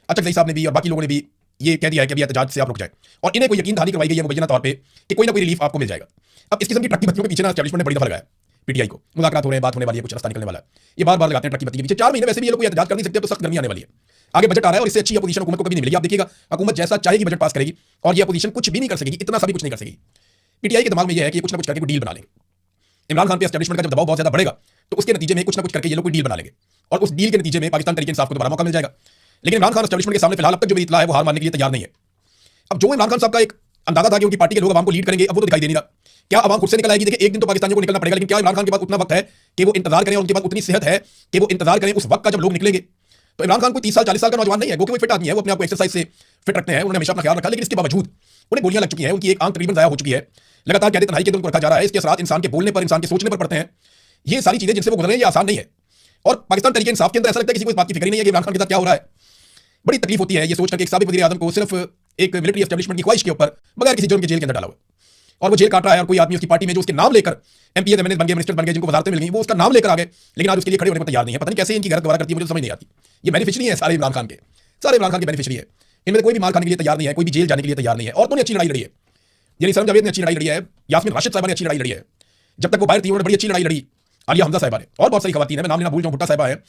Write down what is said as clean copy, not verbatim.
अचक ज़ई साहब ने भी और बाकी लोगों ने भी ये कह दिया है कि अभी एहतजाज से आप रुक जाए, और इन्हें कोई यकीन दहानी करवाई गई है मुबैना तौर पे कि कोई ना कोई रिलीफ आपको मिल जाएगा। अब इस किस्म की ट्रक की बत्तियों के पीछे ना एस्टैब्लिशमेंट ने बड़ी दफा लगाया पीटीआई को, मुलाकात हो रहे हैं, बात होने वाली है, कुछ रास्ता निकलने वाला है, ये बार बार लगाते हैं ट्रक की बत्ती के पीछे। 4 महीने वैसे भी ये लोग कोई एहतजाज कर नहीं सकते, तो सख्त गर्मी आने वाली है, आगे बजट आ रहा है, और इससे अच्छी अपोजिशन हुकूमत को कभी नहीं मिलेगी। आप देखिएगा हुकूमत जैसा चाहेगी बजट पास करेगी, और ये अपोजिशन कुछ भी नहीं कर सकेगी, इतना सा भी कुछ नहीं कर सकेगी। पीटीआई के दिमाग में यह है कि कुछ ना कुछ करके कोई डील बना लेंगे। इमरान खान पे एस्टैब्लिशमेंट का जब दबाव बहुत ज्यादा बढ़ेगा, तो उसके नतीजे में कुछ ना कुछ करके ये लोग कोई डील बना लेंगे, और उस डील के नतीजे में पाकिस्तान तहरीक इंसाफ को दोबारा मौका मिल जाएगा। लेकिन इमरान खान एस्टैब्लिशमेंट के सामने फिलहाल अब तक जो भी इतला है वो हार मानने के लिए तैयार नहीं है। अब जो इमरान खान साहब का एक अंदाजा था कि उनकी पार्टी के लोग अवाम को लीड करेंगे, अब वो तो दिखाई दे नहीं रहा। क्या अवाम खुद से निकल आएगी? देखिए, एक दिन तो पाकिस्तानियों को निकलना पड़ेगा, लेकिन क्या इमरान खान के पास उतना वक्त है कि वो इंतजार करें, और उनके पास उतनी सेहत है कि वो इंतजार करें उस वक्त का जब लोग निकलेंगे? तो इमरान खान कोई 30 साल 40 साल का नौजवान नहीं है, क्योंकि वो फिट आदमी है, वो अपने आप को एक्सरसाइज से फिट रखते हैं, उन्होंने हमेशा अपना ख्याल रखा, लेकिन इसके बावजूद उन्हें गोलियां लग चुकी हैं, उनकी एक आंख तकरीबन जाया हो चुकी है, लगातार कहते तन्हाई के उनको रखा जा रहा है, इसके असरात इंसान के बोलने पर, इंसान के सोचने पर पड़ते हैं। ये सारी चीजें जिनसे वो गुजर रहे हैं, ये आसान नहीं है। और पाकिस्तान तहरीक इंसाफ के अंदर ऐसा लगता है किसी को इस बात की फिक्र ही नहीं है कि इमरान खान के साथ क्या हो रहा है। बड़ी तकलीफ होती है ये सोचकर कि एक साबिक वज़ीर आज़म को सिर्फ एक मिलिट्री एस्टैब्लिशमेंट की ख्वाहिश के ऊपर बगैर किसी जुर्म के जेल के अंदर डाला हुआ, और वो जेल काट रहा है, और कोई आदमी उसकी पार्टी में जो उसके नाम लेकर एमपी एमएनए बन गए, मिनिस्टर बन गए, जिनको वजारतें मिल गई, वो उसका नाम लेकर आ गए, लेकिन आज उसके लिए खड़े होने को तैयार नहीं है। पता नहीं कैसे इनकी गैरत गवारा करती है, मुझे समझ नहीं आती। ये बेनिफिशियरी है सारे इमरान खान के, सारे इमरान खान के बेनिफिशियरी है। इनमें कोई भी मार खाने के लिए तैयार नहीं है, कोई भी जेल जाने के लिए तैयार नहीं है। औरतों ने अच्छी लड़ाई लड़ी है, यानी सरम जावेद ने अच्छी लड़ाई लड़ी है, यास्मीन राशिद साहिबा ने अच्छी लड़ाई लड़ी है, जब तक वो बाहर थी उन्होंने बड़ी अच्छी लड़ाई लड़ी, आलिया हमजा साहिबा ने, और बहुत सारी खवातीन है, मैं नाम लेना भूल जाऊं, भुट्टा साहिबा है,